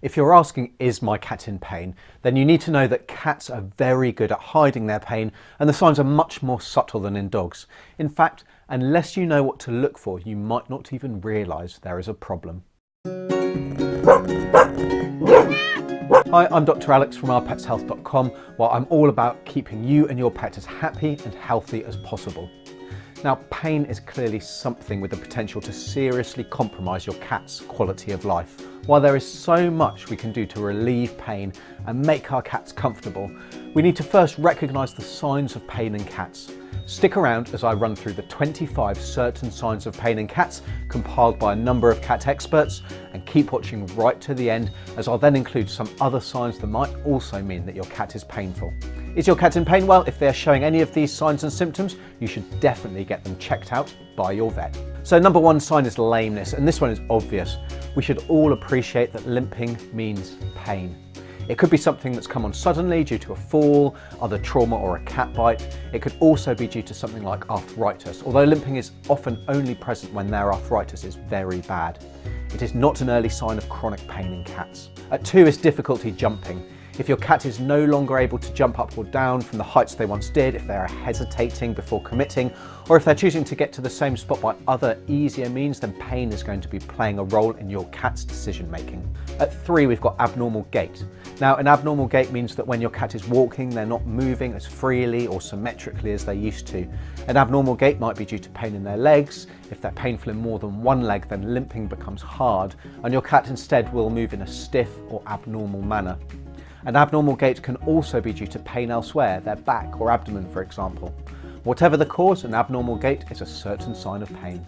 If you're asking, is my cat in pain? Then you need to know that cats are very good at hiding their pain, and the signs are much more subtle than in dogs. In fact, unless you know what to look for, you might not even realise there is a problem. Hi, I'm Dr. Alex from ourpetshealth.com, where I'm all about keeping you and your pet as happy and healthy as possible. Now, pain is clearly something with the potential to seriously compromise your cat's quality of life. While there is so much we can do to relieve pain and make our cats comfortable, we need to first recognise the signs of pain in cats. Stick around as I run through the 25 certain signs of pain in cats compiled by a number of cat experts, and keep watching right to the end as I'll then include some other signs that might also mean that your cat is painful. Is your cat in pain? Well, if they're showing any of these signs and symptoms, you should definitely get them checked out by your vet. So number one sign is lameness, and this one is obvious. We should all appreciate that limping means pain. It could be something that's come on suddenly due to a fall, other trauma, or a cat bite. It could also be due to something like arthritis, although limping is often only present when their arthritis is very bad. It is not an early sign of chronic pain in cats. At 2 is difficulty jumping. If your cat is no longer able to jump up or down from the heights they once did, if they are hesitating before committing, or if they're choosing to get to the same spot by other easier means, then pain is going to be playing a role in your cat's decision making. At 3, we've got abnormal gait. Now, an abnormal gait means that when your cat is walking, they're not moving as freely or symmetrically as they used to. An abnormal gait might be due to pain in their legs. If they're painful in more than one leg, then limping becomes hard, and your cat instead will move in a stiff or abnormal manner. An abnormal gait can also be due to pain elsewhere, their back or abdomen, for example. Whatever the cause, an abnormal gait is a certain sign of pain.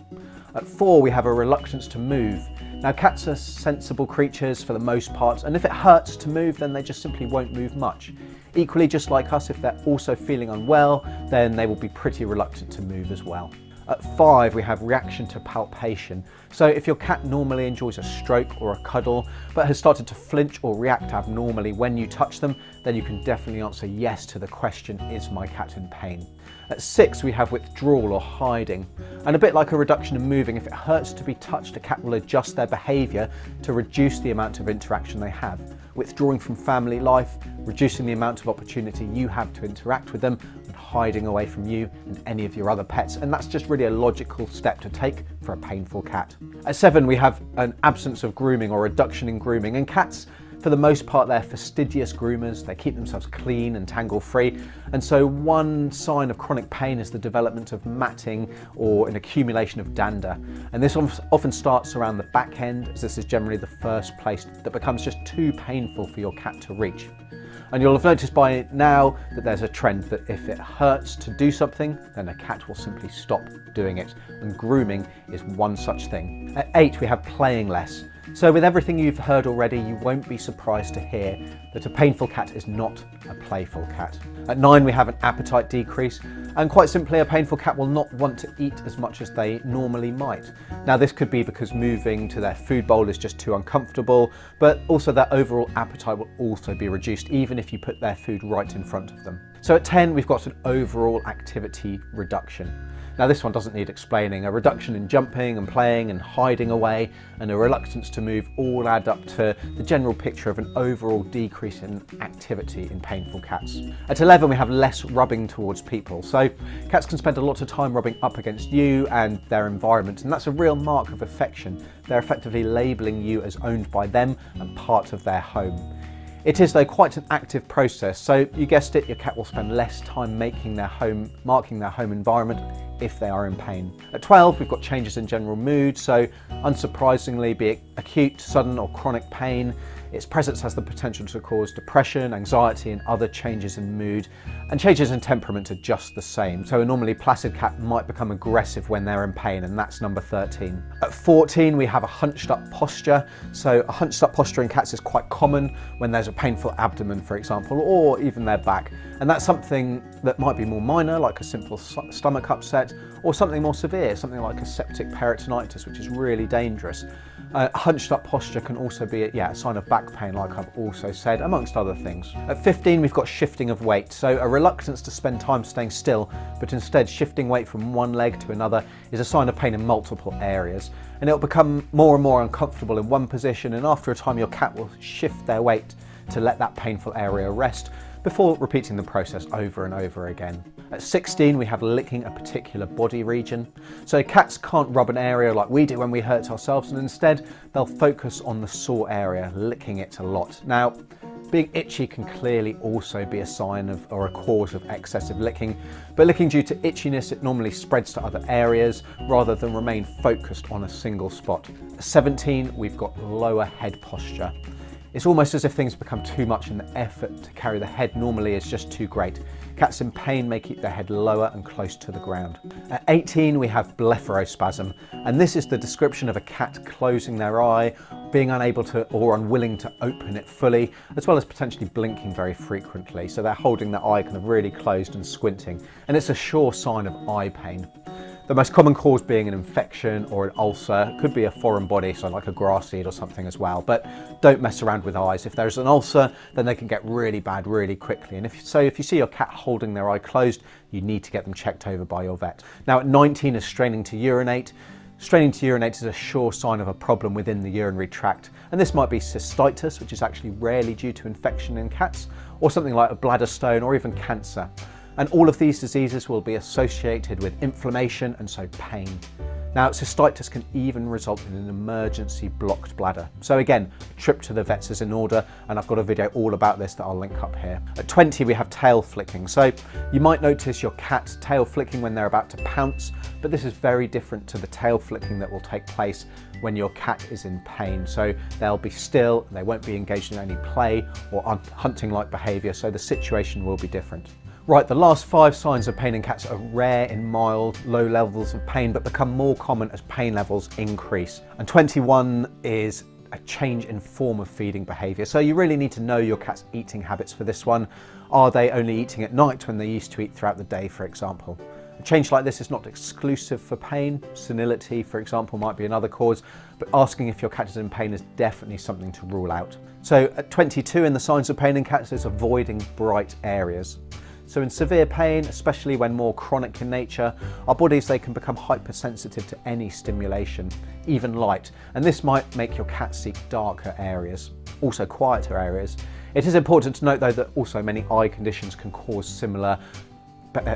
At 4, we have a reluctance to move. Now, cats are sensible creatures for the most part, and if it hurts to move, then they just simply won't move much. Equally, just like us, if they're also feeling unwell, then they will be pretty reluctant to move as well. At 5, we have reaction to palpation. So if your cat normally enjoys a stroke or a cuddle, but has started to flinch or react abnormally when you touch them, then you can definitely answer yes to the question, is my cat in pain? At 6, we have withdrawal or hiding. And a bit like a reduction in moving, if it hurts to be touched, a cat will adjust their behaviour to reduce the amount of interaction they have. Withdrawing from family life, reducing the amount of opportunity you have to interact with them, and hiding away from you and any of your other pets. And that's just really a logical step to take for a painful cat. At 7, we have an absence of grooming or reduction in grooming. And cats, for the most part, they're fastidious groomers. They keep themselves clean and tangle-free. And so one sign of chronic pain is the development of matting or an accumulation of dander. And this often starts around the back end, as this is generally the first place that becomes just too painful for your cat to reach. And you'll have noticed by now that there's a trend that if it hurts to do something, then a cat will simply stop doing it. And grooming is one such thing. At 8, we have playing less. So with everything you've heard already, you won't be surprised to hear that a painful cat is not a playful cat. At 9, we have an appetite decrease, and quite simply, a painful cat will not want to eat as much as they normally might. Now, this could be because moving to their food bowl is just too uncomfortable, but also their overall appetite will also be reduced, even if you put their food right in front of them. So at 10, we've got an overall activity reduction. Now, this one doesn't need explaining. A reduction in jumping and playing and hiding away and a reluctance to move all add up to the general picture of an overall decrease in activity in painful cats. At 11, we have less rubbing towards people. So cats can spend a lot of time rubbing up against you and their environment, and that's a real mark of affection. They're effectively labelling you as owned by them and part of their home. It is, though, quite an active process, so you guessed it, your cat will spend less time marking their home environment if they are in pain. At 12, we've got changes in general mood, so unsurprisingly, be it acute, sudden or chronic pain, its presence has the potential to cause depression, anxiety and other changes in mood, and changes in temperament are just the same. So a normally placid cat might become aggressive when they're in pain, and that's number 13. At 14, we have a hunched up posture. So a hunched up posture in cats is quite common when there's a painful abdomen, for example, or even their back. And that's something that might be more minor, like a simple stomach upset, or something more severe, something like a septic peritonitis, which is really dangerous. Hunched up posture can also be a sign of back pain, like I've also said, amongst other things. At 15, we've got shifting of weight. So a reluctance to spend time staying still, but instead shifting weight from one leg to another is a sign of pain in multiple areas. And it'll become more and more uncomfortable in one position, and after a time your cat will shift their weight to let that painful area rest before repeating the process over and over again. At 16, we have licking a particular body region. So cats can't rub an area like we do when we hurt ourselves, and instead they'll focus on the sore area, licking it a lot. Now, being itchy can clearly also be a sign of or a cause of excessive licking, but licking due to itchiness, it normally spreads to other areas rather than remain focused on a single spot. At 17, we've got lower head posture. It's almost as if things become too much and the effort to carry the head normally is just too great. Cats in pain may keep their head lower and close to the ground. At 18, we have blepharospasm, and this is the description of a cat closing their eye, being unable to or unwilling to open it fully, as well as potentially blinking very frequently. So they're holding their eye kind of really closed and squinting, and it's a sure sign of eye pain. The most common cause being an infection or an ulcer. It could be a foreign body, so like a grass seed or something as well, but don't mess around with eyes. If there's an ulcer, then they can get really bad really quickly, and if you see your cat holding their eye closed, you need to get them checked over by your vet. Now at 19 is straining to urinate. Straining to urinate is a sure sign of a problem within the urinary tract, and this might be cystitis, which is actually rarely due to infection in cats, or something like a bladder stone or even cancer. And all of these diseases will be associated with inflammation and so pain. Now, cystitis can even result in an emergency blocked bladder. So again, a trip to the vets is in order, and I've got a video all about this that I'll link up here. At 20, we have tail flicking. So you might notice your cat tail flicking when they're about to pounce, but this is very different to the tail flicking that will take place when your cat is in pain. So they'll be still, they won't be engaged in any play or hunting-like behavior, so the situation will be different. Right, the last 5 signs of pain in cats are rare in mild, low levels of pain, but become more common as pain levels increase. And 21 is a change in form of feeding behaviour. So you really need to know your cat's eating habits for this one. Are they only eating at night when they used to eat throughout the day, for example? A change like this is not exclusive for pain. Senility, for example, might be another cause, but asking if your cat is in pain is definitely something to rule out. So at 22, in the signs of pain in cats is avoiding bright areas. So in severe pain, especially when more chronic in nature, our bodies, they can become hypersensitive to any stimulation, even light, and this might make your cat seek darker areas, also quieter areas. It is important to note though that also many eye conditions can cause similar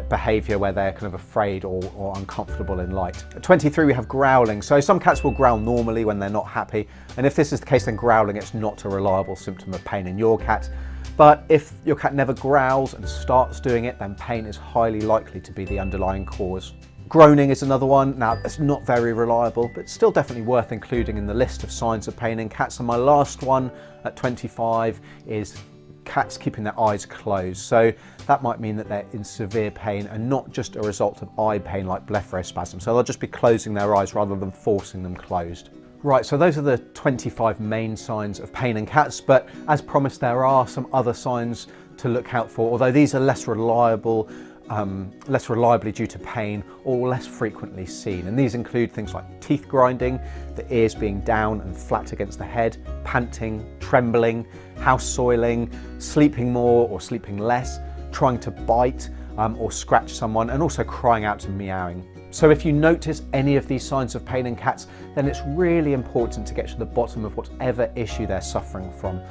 behaviour where they're kind of afraid or uncomfortable in light. At 23, we have growling. So some cats will growl normally when they're not happy, and if this is the case, then growling is not a reliable symptom of pain in your cat. But if your cat never growls and starts doing it, then pain is highly likely to be the underlying cause. Groaning is another one. Now, it's not very reliable, but still definitely worth including in the list of signs of pain in cats. And my last one at 25 is cats keeping their eyes closed. So that might mean that they're in severe pain and not just a result of eye pain like blepharospasm. So they'll just be closing their eyes rather than forcing them closed. Right, so those are the 25 main signs of pain in cats, but as promised, there are some other signs to look out for, although these are less reliably due to pain or less frequently seen. And these include things like teeth grinding, the ears being down and flat against the head, panting, trembling, house soiling, sleeping more or sleeping less, trying to bite or scratch someone, and also crying out and meowing. So if you notice any of these signs of pain in cats, then it's really important to get to the bottom of whatever issue they're suffering from.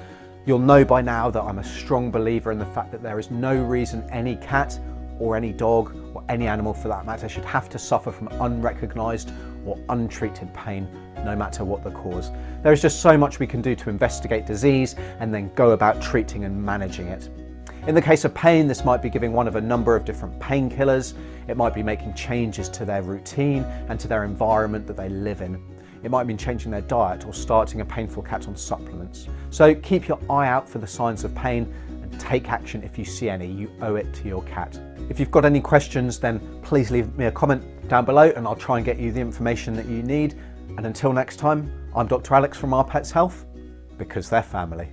You'll know by now that I'm a strong believer in the fact that there is no reason any cat or any dog or any animal for that matter should have to suffer from unrecognised or untreated pain, no matter what the cause. There is just so much we can do to investigate disease and then go about treating and managing it. In the case of pain, this might be giving one of a number of different painkillers. It might be making changes to their routine and to their environment that they live in. It might mean changing their diet or starting a painful cat on supplements. So keep your eye out for the signs of pain and take action if you see any. You owe it to your cat. If you've got any questions, then please leave me a comment down below and I'll try and get you the information that you need. And until next time, I'm Dr. Alex from Our Pets Health, because they're family.